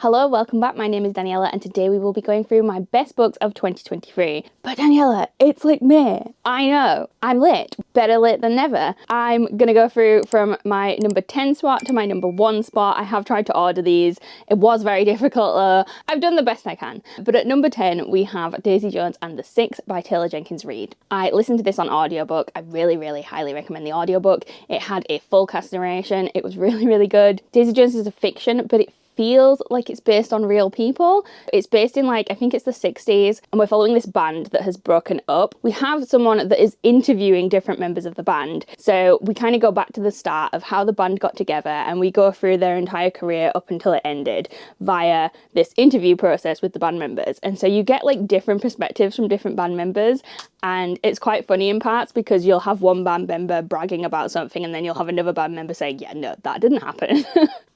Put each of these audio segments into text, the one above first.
Hello, welcome back. My name is Daniela and today we will be going through my best books of 2023. But Daniela, it's like May. I know, I'm late. Better late than never. I'm gonna go through from my number 10 spot to my number 1 spot. I have tried to order these. It was very difficult though. I've done the best I can. But at number 10, we have Daisy Jones and the Six by Taylor Jenkins Reid. I listened to this on audiobook. I really highly recommend the audiobook. It had a full cast narration. It was really good. Daisy Jones is a fiction, but it feels like it's based on real people. It's based in I think it's the 60s, and we're following this band that has broken up. We have someone that is interviewing different members of the band. So we kind of go back to the start of how the band got together and we go through their entire career up until it ended via this interview process with the band members. And so you get different perspectives from different band members, and it's quite funny in parts because you'll have one band member bragging about something and then you'll have another band member saying, yeah, no, that didn't happen.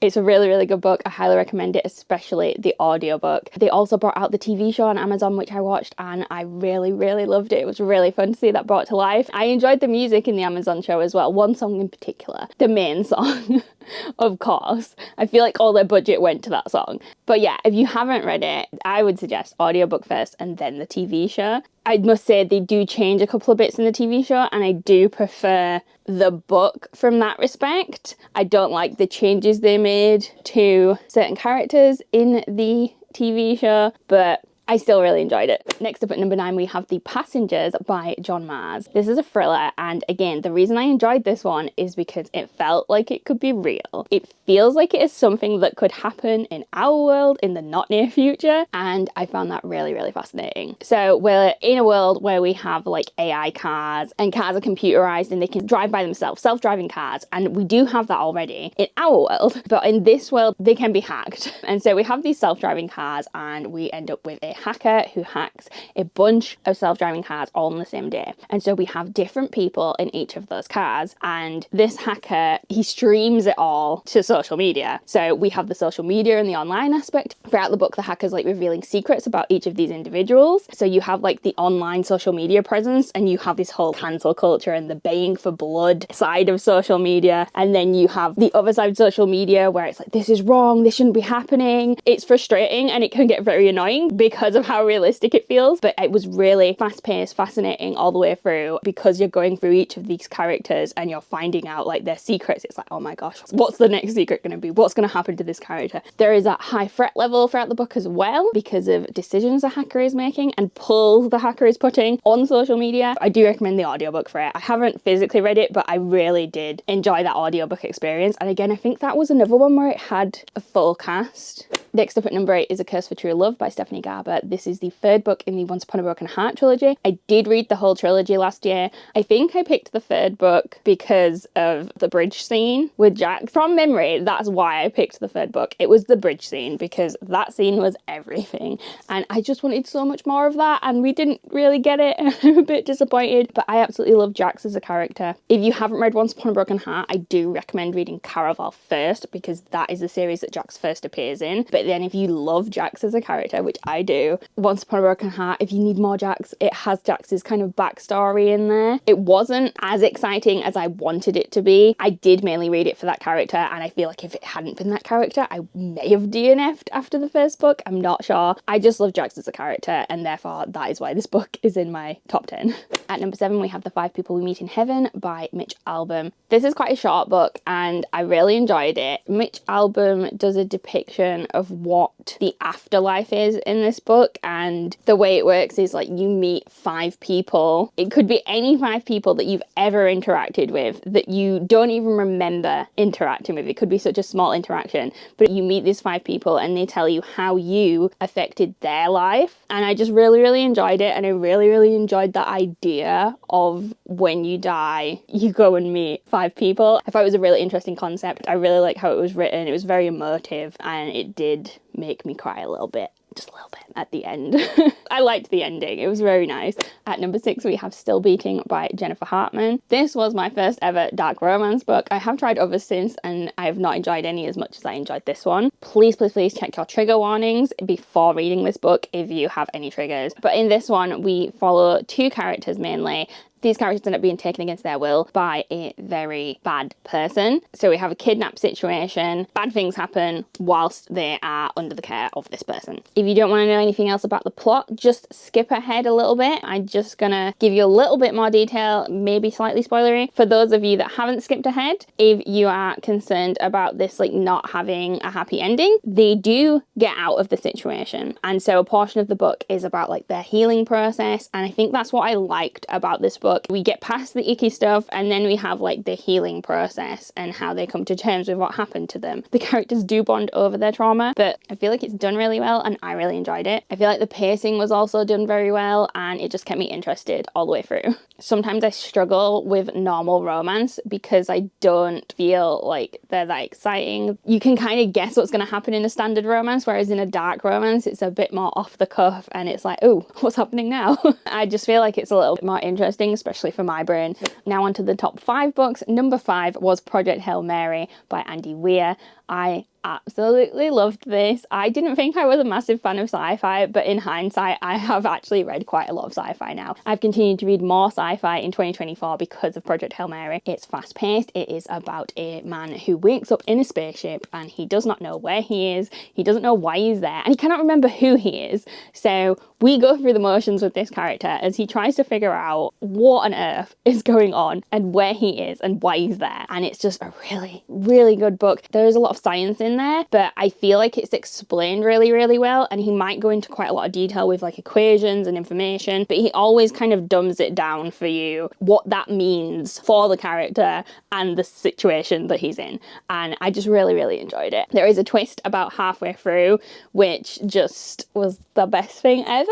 It's a really good book. I highly recommend it, especially the audiobook. They also brought out the TV show on Amazon, which I watched, and I really loved it. It was really fun to see that brought to life. I enjoyed the music in the Amazon show as well. One song in particular, the main song, of course. I feel like all their budget went to that song. But yeah, if you haven't read it, I would suggest audiobook first and then the TV show. I must say they do change a couple of bits in the TV show, and I do prefer the book from that respect. I don't like the changes they made to certain characters in the TV show, but I still really enjoyed it. Next up at number 9, we have The Passengers by John Mars. This is a thriller, and again, the reason I enjoyed this one is because it felt like it could be real. It feels like it is something that could happen in our world in the not near future, and I found that really fascinating. So we're in a world where we have AI cars, and cars are computerized and they can drive by themselves, self-driving cars, and we do have that already in our world, but in this world they can be hacked. And so we have these self-driving cars and we end up with a hacker who hacks a bunch of self-driving cars all on the same day. And so we have different people in each of those cars, and this hacker, he streams it all to social media. So we have the social media and the online aspect. Throughout the book, the hacker's revealing secrets about each of these individuals. So you have the online social media presence, and you have this whole cancel culture and the baying for blood side of social media. And then you have the other side of social media where it's this is wrong, this shouldn't be happening. It's frustrating and it can get very annoying because of how realistic it feels, but it was really fast-paced, fascinating all the way through because you're going through each of these characters and you're finding out their secrets. It's oh my gosh, what's the next secret going to be? What's going to happen to this character? There is that high threat level throughout the book as well because of decisions the hacker is making and pulls the hacker is putting on social media. I do recommend the audiobook for it. I haven't physically read it, but I really did enjoy that audiobook experience. And again, I think that was another one where it had a full cast. Next up at number 8 is A Curse for True Love by Stephanie Garber. This is the third book in the Once Upon a Broken Heart trilogy. I did read the whole trilogy last year. I think I picked the third book because of the bridge scene with Jax. From memory, that's why I picked the third book. It was the bridge scene because that scene was everything. And I just wanted so much more of that, and we didn't really get it. I'm a bit disappointed, but I absolutely love Jax as a character. If you haven't read Once Upon a Broken Heart, I do recommend reading Caraval first because that is the series that Jax first appears in. But then if you love Jax as a character, which I do, Once Upon a Broken Heart, if you need more Jax, it has Jax's kind of backstory in there. It wasn't as exciting as I wanted it to be. I did mainly read it for that character, and I feel like if it hadn't been that character, I may have DNF'd after the first book. I'm not sure. I just love Jax as a character, and therefore that is why this book is in my top 10. At number 7, we have The 5 People We Meet in Heaven by Mitch Albom. This is quite a short book, and I really enjoyed it. Mitch Albom does a depiction of what the afterlife is in this book, and the way it works is you meet 5 people. It could be any 5 people that you've ever interacted with that you don't even remember interacting with. It could be such a small interaction, but you meet these 5 people and they tell you how you affected their life. And I just really enjoyed it, and I really enjoyed that idea of when you die, you go and meet 5 people. I thought it was a really interesting concept. I really like how it was written. It was very emotive, and it did make me cry a little bit. Just a little bit at the end. I liked the ending. It was very nice. At number 6, we have Still Beating by Jennifer Hartman. This was my first ever dark romance book. I have tried others since, and I have not enjoyed any as much as I enjoyed this one. Please check your trigger warnings before reading this book if you have any triggers. But in this one, we follow 2 characters mainly. these characters end up being taken against their will by a very bad person. So we have a kidnap situation, bad things happen whilst they are under the care of this person. If you don't want to know anything else about the plot, just skip ahead a little bit. I'm just gonna give you a little bit more detail, maybe slightly spoilery. For those of you that haven't skipped ahead, if you are concerned about this like not having a happy ending, they do get out of the situation. And so a portion of the book is about like their healing process. And I think that's what I liked about this book. We get past the icky stuff and then we have like the healing process and how they come to terms with what happened to them. The characters do bond over their trauma, but I feel like it's done really well and I really enjoyed it. I feel like the pacing was also done very well and it just kept me interested all the way through. Sometimes I struggle with normal romance because I don't feel like they're that exciting. You can kind of guess what's going to happen in a standard romance, whereas in a dark romance it's a bit more off the cuff and it's like, oh, what's happening now? I just feel like it's a little bit more interesting, especially for my brain. Now on to the top 5 books. Number 5 was Project Hail Mary by Andy Weir. I absolutely loved this. I didn't think I was a massive fan of sci-fi, but in hindsight, I have actually read quite a lot of sci-fi now. I've continued to read more sci-fi in 2024 because of Project Hail Mary. It's fast-paced. It is about a man who wakes up in a spaceship and he does not know where he is. He doesn't know why he's there and he cannot remember who he is. So we go through the motions with this character as he tries to figure out what on earth is going on and where he is and why he's there. And it's just a really, really good book. There is a lot of science in there, but I feel like it's explained really, really well. And he might go into quite a lot of detail with like equations and information, but he always kind of dumbs it down for you what that means for the character and the situation that he's in. And I just really, really enjoyed it. There is a twist about halfway through, which just was the best thing ever.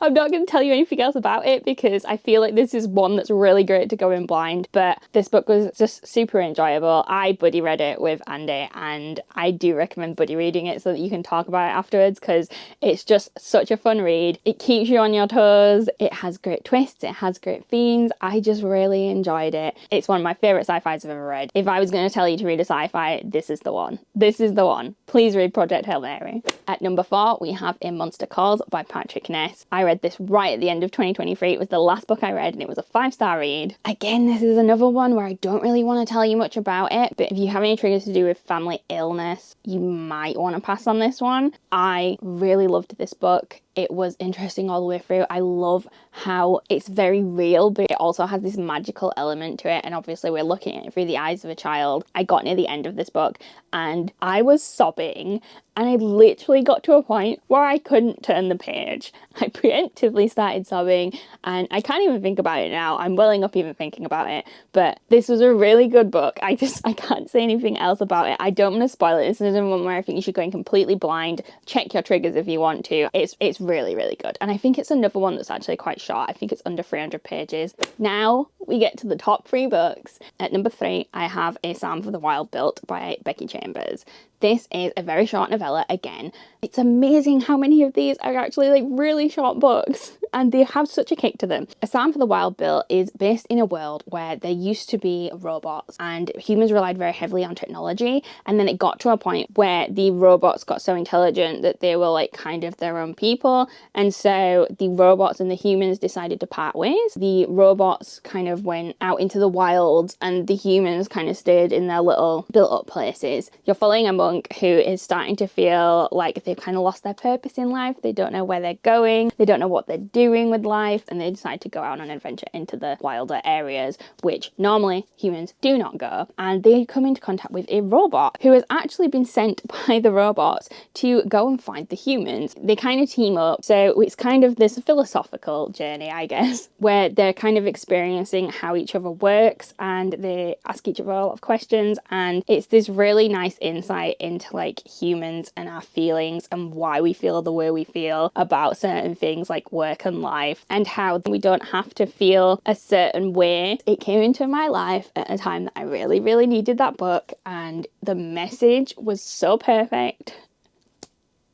I'm not going to tell you anything else about it because I feel like this is one that's really great to go in blind, but this book was just super enjoyable. I buddy read it with Andy and I do recommend buddy reading it so that you can talk about it afterwards because it's just such a fun read. It keeps you on your toes. It has great twists. It has great themes. I just really enjoyed it. It's one of my favourite sci-fis I've ever read. If I was going to tell you to read a sci-fi, this is the one. This is the one. Please read Project Hail Mary. At number 4, we have A Monster Calls by Patrick Ness. I read this right at the end of 2023. It was the last book I read and it was a 5-star read. Again, this is another one where I don't really want to tell you much about it, but if you have any triggers to do with family illness, you might want to pass on this one. I really loved this book. It was interesting all the way through. I love how it's very real, but it also has this magical element to it. And obviously we're looking at it through the eyes of a child. I got near the end of this book and I was sobbing and I literally got to a point where I couldn't turn the page. I preemptively started sobbing and I can't even think about it now. I'm welling up even thinking about it, but this was a really good book. I can't say anything else about it. I don't want to spoil it. This isn't one where I think you should go in completely blind. Check your triggers if you want to. It's really, really good. And I think it's another one that's actually quite short. I think it's under 300 pages. Now we get to the top 3 books. At number 3, I have A Psalm for the Wild Built by Becky Chambers. This is a very short novella again. It's amazing how many of these are actually like really short books and they have such a kick to them. A Psalm for the Wild Built is based in a world where there used to be robots and humans relied very heavily on technology, and then it got to a point where the robots got so intelligent that they were like kind of their own people, and so the robots and the humans decided to part ways. The robots kind of went out into the wilds and the humans kind of stayed in their little built up places. You're following a monk who is starting to feel like they've kind of lost their purpose in life. They don't know where they're going. They don't know what they're doing with life, and they decide to go out on an adventure into the wilder areas, which normally humans do not go. And they come into contact with a robot who has actually been sent by the robots to go and find the humans. They kind of team up. So it's kind of this philosophical journey, I guess, where they're kind of experiencing how each other works and they ask each other a lot of questions. And it's this really nice insight into like humans and our feelings and why we feel the way we feel about certain things like work and life, and how we don't have to feel a certain way. It came into my life at a time that I really, really needed that book, and the message was so perfect.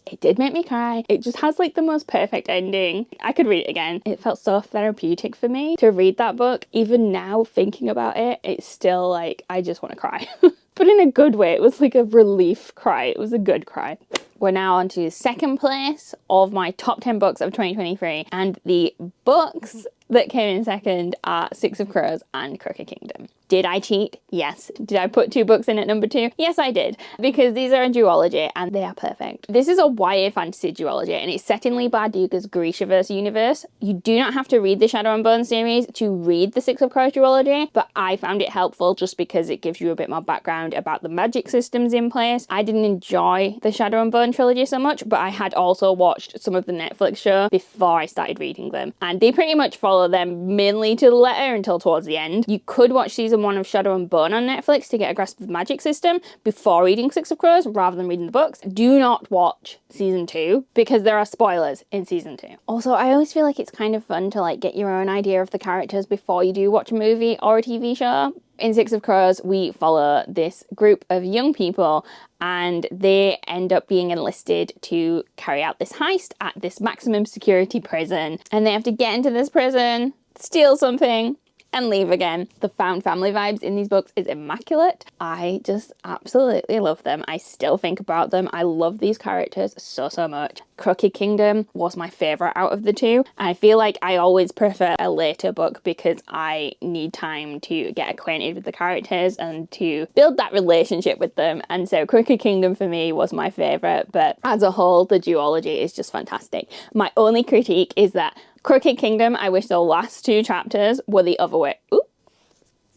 It did make me cry. It just has like the most perfect ending. I could read it again. It felt so therapeutic for me to read that book. Even now, thinking about it, it's still like, I just want to cry. But in a good way. It was like a relief cry. It was a good cry. We're now on to second place of my top 10 books of 2023. And the books that came in second are Six of Crows and Crooked Kingdom. Did I cheat? Yes. Did I put 2 books in at number 2? Yes, I did, because these are a duology and they are perfect. This is a YA fantasy duology and it's set in Lee Barduga's Grishaverse universe. You do not have to read the Shadow and Bone series to read the Six of Crows duology, but I found it helpful just because it gives you a bit more background about the magic systems in place. I didn't enjoy the Shadow and Bone trilogy so much, but I had also watched some of the Netflix show before I started reading them, and they pretty much follow them mainly to the letter until towards the end. You could watch season 1 of Shadow and Bone on Netflix to get a grasp of the magic system before reading Six of Crows rather than reading the books. Do not watch season 2 because there are spoilers in season 2. Also, I always feel like it's kind of fun to like get your own idea of the characters before you do watch a movie or a TV show. In Six of Crows, we follow this group of young people and they end up being enlisted to carry out this heist at this maximum security prison. And they have to get into this prison, steal something, and leave again. The found family vibes in these books is immaculate. I just absolutely love them. I still think about them. I love these characters so much. Crooked Kingdom was my favourite out of the 2. I feel like I always prefer a later book because I need time to get acquainted with the characters and to build that relationship with them. And so Crooked Kingdom for me was my favourite, but as a whole, the duology is just fantastic. My only critique is that Crooked Kingdom, I wish the last 2 chapters were the other way. Ooh.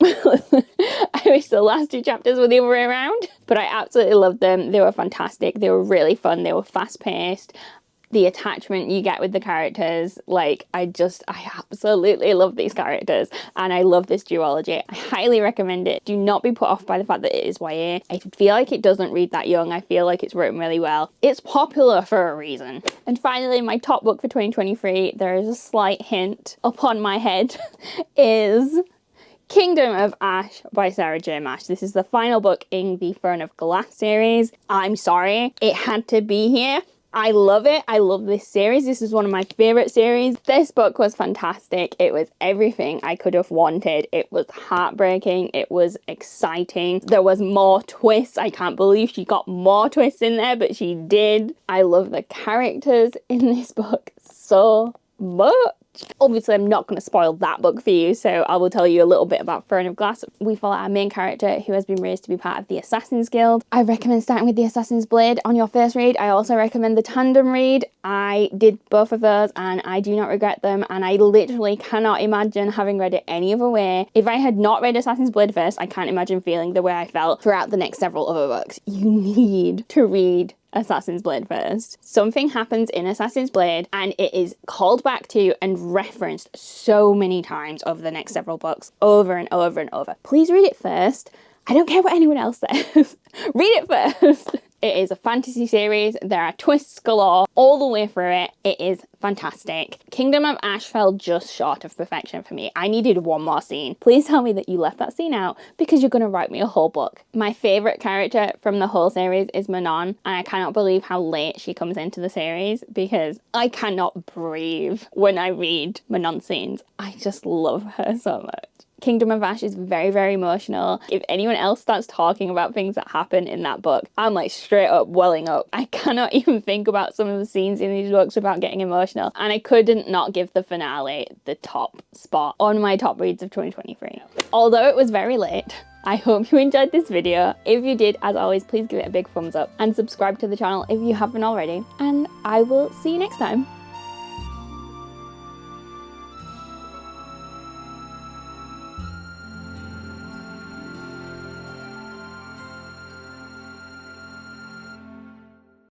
I wish the last 2 chapters were the other way around, but I absolutely loved them. They were fantastic. They were really fun. They were fast paced. The attachment you get with the characters, like, I absolutely love these characters and I love this duology. I highly recommend it. Do not be put off by the fact that it is YA. I feel like it doesn't read that young. I feel like it's written really well. It's popular for a reason. And finally, my top book for 2023, there is a slight hint upon my head, is Kingdom of Ash by Sarah J. Maas. This is the final book in the Throne of Glass series. I'm sorry, it had to be here. I love it. I love this series. This is one of my favourite series. This book was fantastic. It was everything I could have wanted. It was heartbreaking. It was exciting. There was more twists. I can't believe she got more twists in there, but she did. I love the characters in this book so much. Obviously, I'm not going to spoil that book for you, so I will tell you a little bit about Throne of Glass. We follow our main character who has been raised to be part of the Assassin's Guild. I recommend starting with the Assassin's Blade on your first read. I also recommend the tandem read. I did both of those and I do not regret them, and I literally cannot imagine having read it any other way. If I had not read Assassin's Blade first, I can't imagine feeling the way I felt throughout the next several other books. You need to read Assassin's Blade first. Something happens in Assassin's Blade and it is called back to and referenced so many times over the next several books, over and over and over. Please read it first. I don't care what anyone else says. Read it first. It is a fantasy series. There are twists galore all the way through it. It is fantastic. Kingdom of Ash fell just short of perfection for me. I needed one more scene. Please tell me that you left that scene out because you're going to write me a whole book. My favourite character from the whole series is Manon, and I cannot believe how late she comes into the series because I cannot breathe when I read Manon scenes. I just love her so much. Kingdom of Ash is very emotional. If anyone else starts talking about things that happen in that book, I'm like straight up welling up. I cannot even think about some of the scenes in these books without getting emotional. And I couldn't not give the finale the top spot on my top reads of 2023. Although it was very late, I hope you enjoyed this video. If you did, as always, please give it a big thumbs up and subscribe to the channel if you haven't already. And I will see you next time.